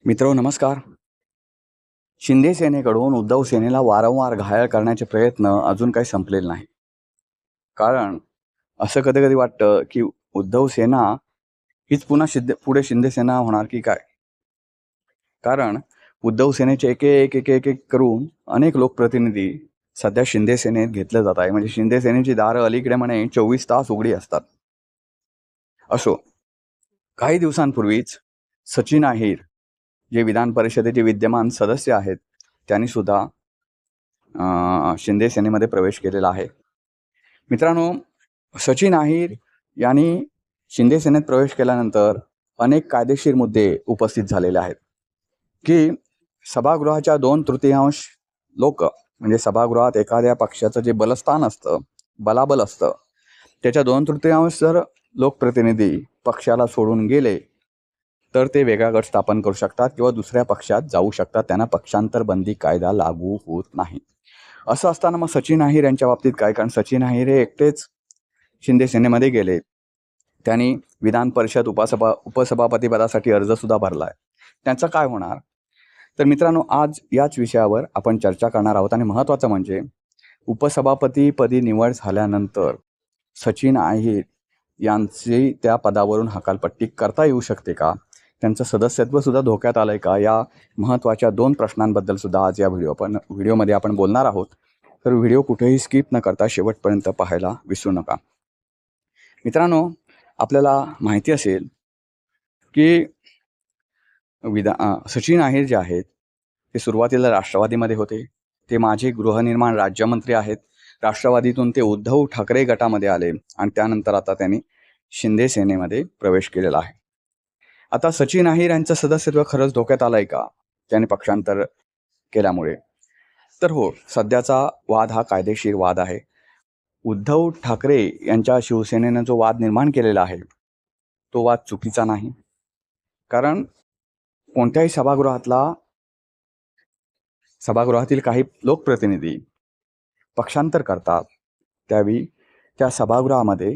मित्रो नमस्कार. शिंदे सेनेकडून उद्धव सेनेला वारंवार घायल करण्याचे प्रयत्न अजून काही संपलेले नाही. कारण असं कधी-कधी वाटतं, की उद्धव सेना हीच पुन्हा पुढे शिंदे सेना होणार की काय? कारण उद्धव सेनेचे एक करून अनेक लोकप्रतिनिधी सध्या शिंदे सेनेत घेतले जात आहे. म्हणजे शिंदे सेनेची दारं अलीकडे म्हणे 24 तास उघडी असतात. असो, काही दिवसांपूर्वीच सचिन अहिर जे विधान परिषदेचे विद्यमान सदस्य आहेत, त्यांनी सुद्धा शिंदे सेनेमध्ये प्रवेश केलेला आहे. मित्रांनो, सचिन अहिर यांनी शिंदे सेनेत प्रवेश केल्यानंतर अनेक कायदेशीर मुद्दे उपस्थित झालेले आहेत, की सभागृहाच्या 2/3 लोक म्हणजे सभागृहात एखाद्या पक्षाचं जे बलस्थान असतं, बलाबल असतं, त्याच्या 2/3 जर लोकप्रतिनिधी पक्षाला सोडून गेले, तर ते वेगळा गट स्थापन करू शकतात किंवा दुसऱ्या पक्षात जाऊ शकतात. त्यांना पक्षांतर बंदी कायदा लागू होत नाही. असं असताना मग सचिन अहिर यांच्या बाबतीत काय? कारण सचिन अहिर हे एकटेच शिंदे सेनेमध्ये गेले. त्यांनी विधान परिषद उपसभापती पदासाठी अर्जसुद्धा भरला आहे. त्यांचं काय होणार? तर मित्रांनो, आज याच विषयावर आपण चर्चा करणार आहोत. आणि महत्त्वाचं म्हणजे उपसभापतीपदी निवड झाल्यानंतर सचिन अहिर यांची त्या पदावरून हकालपट्टी करता येऊ शकते का? त्यांचं सदस्यत्वसुद्धा धोक्यात आलं आहे का? या महत्त्वाच्या 2 प्रश्नांबद्दल सुद्धा आज या व्हिडिओमध्ये आपण बोलणार आहोत. तर व्हिडिओ कुठेही स्किप न करता शेवटपर्यंत पाहायला विसरू नका. मित्रांनो, आपल्याला माहिती असेल की सचिन अहिर जे आहेत ते सुरुवातीला राष्ट्रवादीमध्ये होते. ते माजी गृहनिर्माण राज्यमंत्री आहेत. राष्ट्रवादीतून ते उद्धव ठाकरे गटामध्ये आले आणि त्यानंतर आता त्यांनी शिंदे सेनेमध्ये प्रवेश केलेला आहे. आता सचिन अहिर यांचं सदस्यत्व खरंच धोक्यात आलं आहे का त्याने पक्षांतर केल्यामुळे? तर हो, सध्याचा वाद हा कायदेशीर वाद आहे. उद्धव ठाकरे यांच्या शिवसेनेनं जो वाद निर्माण केलेला आहे, तो वाद चुकीचा नाही. कारण कोणत्याही सभागृहातील काही लोकप्रतिनिधी पक्षांतर करतात, त्यावेळी त्या सभागृहामध्ये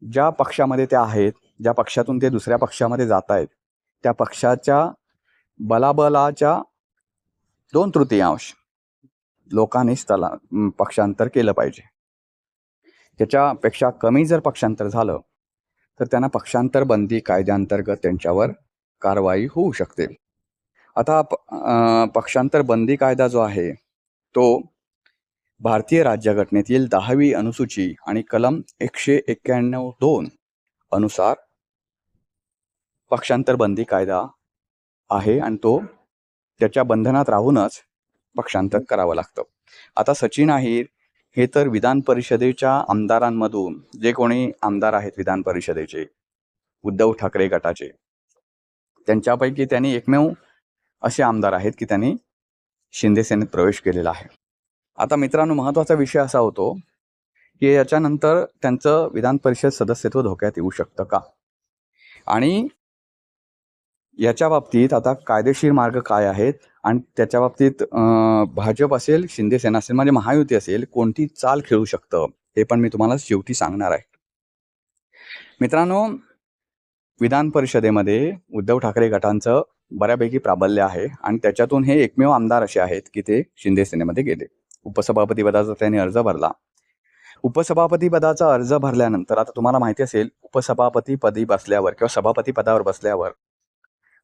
ज्या पक्षामध्ये ते आहेत, ज्या पक्षातून ते दुसऱ्या पक्षामध्ये जात आहेत, त्या पक्षाच्या बलाबलाच्या 2/3 लोकांनीच त्याला पक्षांतर केलं पाहिजे. त्याच्यापेक्षा कमी जर पक्षांतर झालं, तर त्यांना पक्षांतर बंदी कायद्याअंतर्गत त्यांच्यावर कारवाई होऊ शकते. आता पक्षांतर बंदी कायदा जो आहे, तो भारतीय राज्यघटनेतील 10वी अनुसूची आणि कलम 191(2) अनुसार पक्षांतर बंदी कायदा आहे आणि तो त्याच्या बंधनात राहूनच पक्षांतर करावं लागतं. आता सचिन अहिर हे तर विधान परिषदेच्या आमदारांमधून जे कोणी आमदार आहेत विधान परिषदेचे उद्धव ठाकरे गटाचे, त्यांच्यापैकी त्यांनी एकमेव असे आमदार आहेत की त्यांनी शिंदे सेनेत प्रवेश केलेला आहे. आता मित्रांनो, महत्त्वाचा विषय असा होतो की याच्यानंतर त्यांचं विधान परिषद सदस्यत्व धोक्यात येऊ शकतं का? आणि याच्या बाबतीत आता कायदेशीर मार्ग काय आहेत आणि त्याच्या बाबतीत भाजप असेल, शिंदे सेना असेल, म्हणजे महायुती असेल, कोणती चाल खेळू शकतं हे पण मी तुम्हाला शेवटी सांगणार आहे. मित्रांनो, विधान परिषदेमध्ये उद्धव ठाकरे गटांचं बऱ्यापैकी प्राबल्य आहे आणि त्याच्यातून हे एकमेव आमदार असे आहेत की ते शिंदे सेनेमध्ये गेले. उपसभापती पदाचा त्यांनी अर्ज भरला. उपसभापती पदाचा अर्ज भरल्यानंतर आता तुम्हाला माहिती असेल, उपसभापतीपदी बसल्यावर किंवा सभापती पदावर बसल्यावर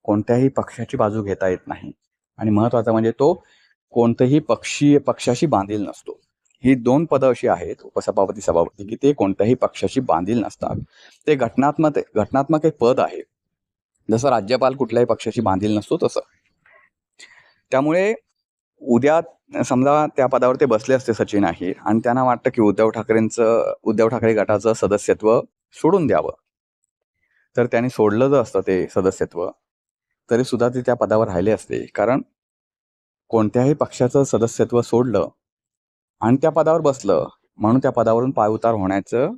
कोणत्याही पक्षाची बाजू घेता येत नाही. आणि महत्त्वाचं म्हणजे तो कोणत्याही पक्षाशी बांधील नसतो. ही 2 पदं अशी आहेत, उपसभापती, सभापती, की ते कोणत्याही पक्षाशी बांधील नसतात. ते घटनात्मक एक पद आहे. जसं राज्यपाल कुठल्याही पक्षाशी बांधील नसतो तसं. त्यामुळे उद्या समजा त्या पदावर ते बसले असते सचिन अहिर आणि त्यांना वाटतं की उद्धव ठाकरे गटाचं सदस्यत्व सोडून द्यावं, तर त्यांनी सोडलं जर असतं ते सदस्यत्व, तरी सुद्धा ते त्या पदावर राहिले असते. कारण कोणत्याही पक्षाचं सदस्यत्व सोडलं आणि त्या पदावर बसलं म्हणून त्या पदावरून पायउतार होण्याचं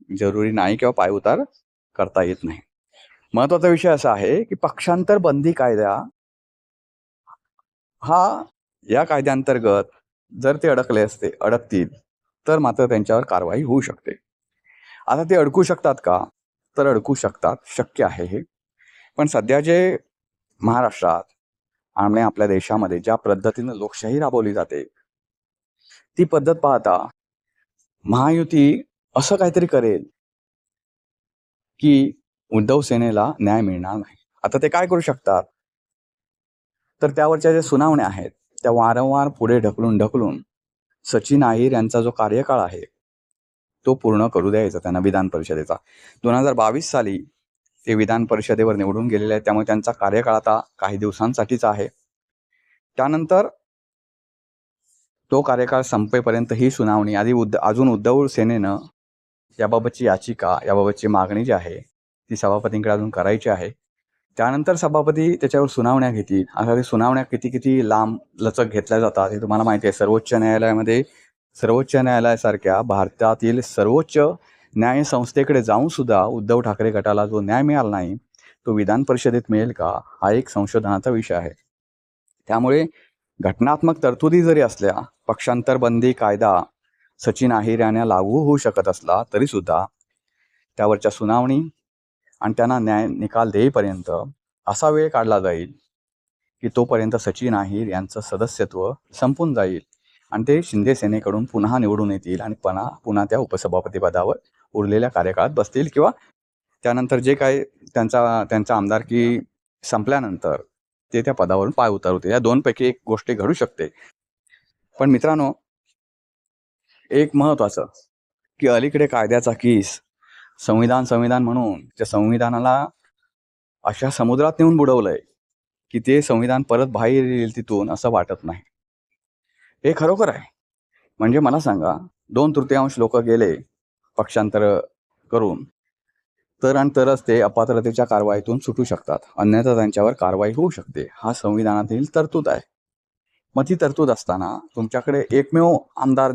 जरुरी नाही किंवा पायउतार करता येत नाही. महत्त्वाचा विषय असा आहे की पक्षांतर बंदी कायदा हा या कायद्याअंतर्गत जर ते अडकतील तर मात्र त्यांच्यावर कारवाई होऊ शकते. आता ते अडकू शकतात का? तर अडकू शकतात, शक्य आहे हे. पण सध्या जे महाराष्ट्रात आणि आपल्या देशामध्ये ज्या पद्धतीनं लोकशाही राबवली जाते, ती पद्धत पाहता महायुती असं काहीतरी करेल की उद्धव सेनेला न्याय मिळणार नाही. आता ते काय करू शकतात, तर त्यावरच्या ज्या सुनावण्या आहेत त्या वारंवार पुढे ढकलून सचिन अहिर यांचा जो कार्यकाळ आहे तो पूर्ण करू द्यायचा त्यांना विधान परिषदेचा. 2022 साली ते विधान परिषदेवर निवडून गेलेले आहेत, त्यामुळे त्यांचा कार्यकाळ आता काही दिवसांसाठीच आहे. त्यानंतर तो कार्यकाळ संपेपर्यंत ही सुनावणी अजून उद्धव सेनेनं याबाबतची याचिका, याबाबतची मागणी जी आहे ती सभापतींकडे अजून करायची आहे. त्यानंतर सभापती त्याच्यावर सुनावण्या घेतील. आता ते सुनावण्या किती लांब लचक घेतल्या जातात हे तुम्हाला माहिती आहे. सर्वोच्च न्यायालयासारख्या भारतातील सर्वोच्च न्याय संस्थेकडे जाऊन सुद्धा उद्धव ठाकरे गटाला जो न्याय मिळाला नाही तो विधान परिषदेत मिळेल का, हा एक संशोधनाचा विषय आहे. त्यामुळे घटनात्मक तरतुदी जरी असल्या, पक्षांतर बंदी कायदा सचिन अहिर यांना लागू होऊ शकत असला तरी सुद्धा त्यावरच्या सुनावणी आणि त्यांना न्याय निकाल देईपर्यंत असा वेळ काढला जाईल की तोपर्यंत सचिन अहिर यांचं सदस्यत्व संपून जाईल आणि ते शिंदे सेनेकडून पुन्हा निवडून येतील आणि पुन्हा त्या उपसभापती पदावर उरलेल्या कार्यकाळात बसतील, किंवा त्यानंतर जे काय त्यांचा आमदारकी संपल्यानंतर ते त्या पदावरून पाय उतारवतील. या दोनपैकी एक गोष्टी घडू शकते. पण मित्रांनो, एक महत्वाचं की अलीकडे कायद्याचा कीस संविधान म्हणून त्या संविधानाला अशा समुद्रात नेऊन बुडवलंय की ते संविधान परत बाहेर येईल तिथून असं वाटत नाही. हे खरोखर आहे. म्हणजे मला सांगा, 2/3 लोक गेले पक्षांतर करून तरच ते अपात्रतेच्या कारवाईतून सुटू शकतात, अन्यथा त्यांच्यावर कारवाई होऊ शकते. हा संविधानातील तरतूद आहे. मग ती तरतूद असताना तुमच्याकडे एकमेव आमदार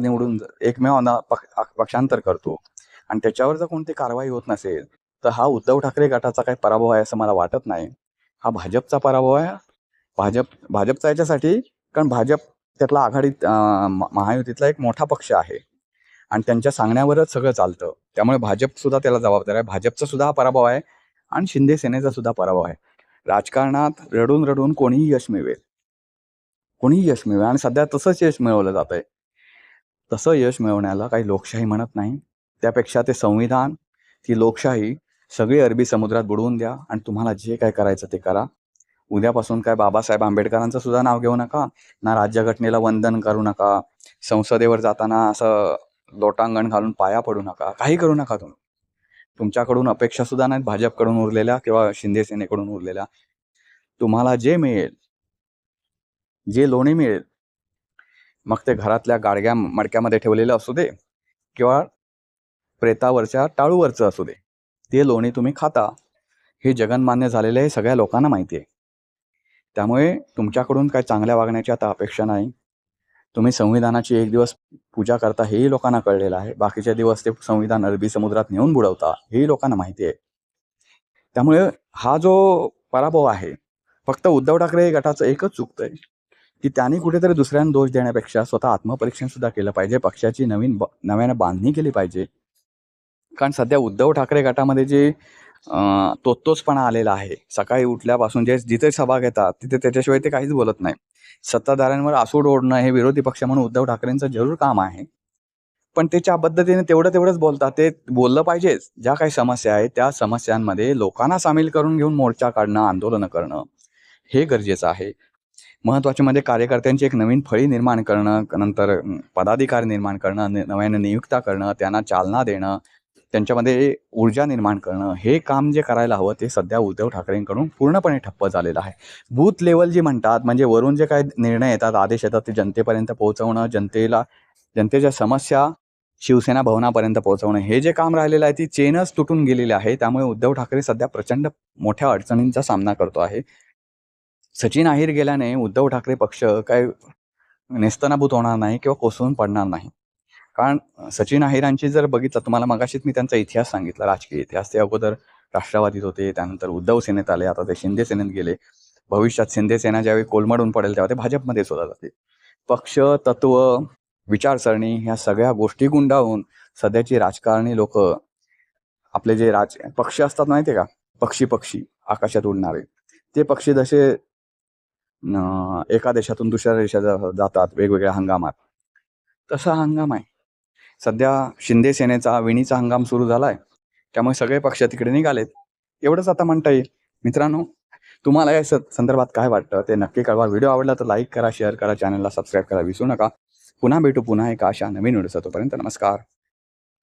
पक्षांतर करतो आणि त्याच्यावर जर कोणती कारवाई होत नसेल तर हा उद्धव ठाकरे गटाचा काही पराभव आहे असं मला वाटत नाही. हा भाजपचा पराभव आहे. भाजपचा याच्यासाठी कारण भाजप त्यातला आघाडीत महायुतीतला एक मोठा पक्ष आहे आणि त्यांच्या सांगण्यावरच सगळं चालतं. त्यामुळे भाजप सुद्धा त्याला जबाबदार आहे. भाजपचा सुद्धा हा पराभव आहे आणि शिंदे सेनेचा सुद्धा पराभव आहे. राजकारणात रडून कोणीही यश मिळवेल आणि सध्या तसंच यश मिळवलं जात आहे. तसं यश मिळवण्याला काही लोकशाही म्हणत नाही. त्यापेक्षा ते संविधान, ती लोकशाही सगळी अरबी समुद्रात बुडवून द्या आणि तुम्हाला जे काय करायचं ते करा. उद्यापासून काय बाबासाहेब आंबेडकरांचं सुद्धा नाव घेऊ नका, ना राज्यघटनेला वंदन करू नका, संसदेवर जाताना असं लोटांगण घालून पाया पडू नका, काही करू नका. तुमच्याकडून अपेक्षा सुद्धा नाहीत भाजपकडून उरलेल्या किंवा शिंदे सेनेकडून उरलेल्या. तुम्हाला जे मिळेल, जे लोणी मिळेल, मग ते घरातल्या गाडग्या मडक्यामध्ये ठेवलेलं असू दे किंवा प्रेतावरच्या टाळूवरचं असू दे, ते लोणी तुम्ही खाता. हे जगन्मान्य झालेलं आहे, सगळ्या लोकांना माहिती आहे. त्यामुळे तुमच्याकडून काय चांगल्या वागण्याची आता अपेक्षा नाही. तुम्ही संविधानाची एक दिवस पूजा करता हेही लोकांना कळलेलं आहे. बाकीच्या दिवस ते संविधान अरबी समुद्रात नेऊन बुडवता हेही लोकांना माहिती आहे. त्यामुळे हा जो पराभव आहे, फक्त उद्धव ठाकरे गटाचं एकच चुकतंय की त्यांनी कुठेतरी दुसऱ्यांना दोष देण्यापेक्षा स्वतः आत्मपरीक्षण सुद्धा केलं पाहिजे. पक्षाची नव्यानं बांधणी केली पाहिजे. कारण सध्या उद्धव ठाकरे गटामध्ये जे तोचपणा आलेला आहे, सकाळी उठल्यापासून जिथे सभा घेतात तिथे त्याच्याशिवाय ते काहीच बोलत नाही. सत्ताधाऱ्यांवर आसूड ओढणं हे विरोधी पक्ष म्हणून उद्धव ठाकरेंचं जरूर काम आहे, पण त्याच्या पद्धतीने तेवढंच बोलतात. ते बोललं पाहिजेच. ज्या काही समस्या आहेत त्या समस्यांमध्ये लोकांना सामील करून घेऊन मोर्चा काढणं, आंदोलनं करणं हे गरजेचं आहे. महत्त्वाचे म्हणजे कार्यकर्त्यांची एक नवीन फळी निर्माण करणं, नंतर पदाधिकारी निर्माण करणं, नव्यानं नियुक्त्या करणं, त्यांना चालना देणं, त्यांच्यामध्ये ऊर्जा निर्माण करणं, हे काम जे करायला हवं ते सध्या उद्धव ठाकरेंकडून पूर्णपणे ठप्प झालेलं आहे. बूथ लेवल जी म्हणतात, म्हणजे वरून जे काही निर्णय येतात, आदेश येतात ते जनतेपर्यंत पोहोचवणं, जनतेच्या समस्या शिवसेना भवनापर्यंत पोहोचवणं, हे जे काम राहिलेलं आहे ती चेनच तुटून गेलेली आहे. त्यामुळे उद्धव ठाकरे सध्या प्रचंड मोठ्या अडचणींचा सामना करतो आहे. सचिन अहिर गेल्याने उद्धव ठाकरे पक्ष काय नेस्तनाभूत होणार नाही किंवा कोसळून पडणार नाही. कारण सचिन अहिरांची जर बघितलं, तुम्हाला मगाशीच मी त्यांचा इतिहास सांगितला, राजकीय इतिहास. ते अगोदर राष्ट्रवादीत होते, त्यानंतर उद्धव सेनेत आले, आता ते शिंदे सेनेत गेले. भविष्यात शिंदे सेना ज्यावेळी कोलमडून पडेल तेव्हा ते भाजपमध्ये सुद्धा जाते. पक्ष, तत्व, विचारसरणी ह्या सगळ्या गोष्टी गुंडाळून सध्याची राजकारणी लोक, आपले जे पक्ष असतात माहिती आहे का, पक्षी आकाशात उडणारे, ते पक्षी जसे एका देशातून दुसऱ्या देशात जातात वेगवेगळ्या हंगामात, तसा हंगाम आहे. सध्या शिंदे सेनेचा विणीचा हंगाम सुरू झालाय, त्यामुळे सगळे पक्ष तिकडे निघालेत, एवढंच आता म्हणता येईल. मित्रांनो, तुम्हाला या संदर्भात काय वाटतं ते नक्की कळवा. व्हिडिओ आवडला तर लाईक करा, शेअर करा, चॅनलला सबस्क्राईब करा विसरू नका. पुन्हा भेटू पुन्हा एका अशा नवीन व्हिडिओ. तोपर्यंत नमस्कार.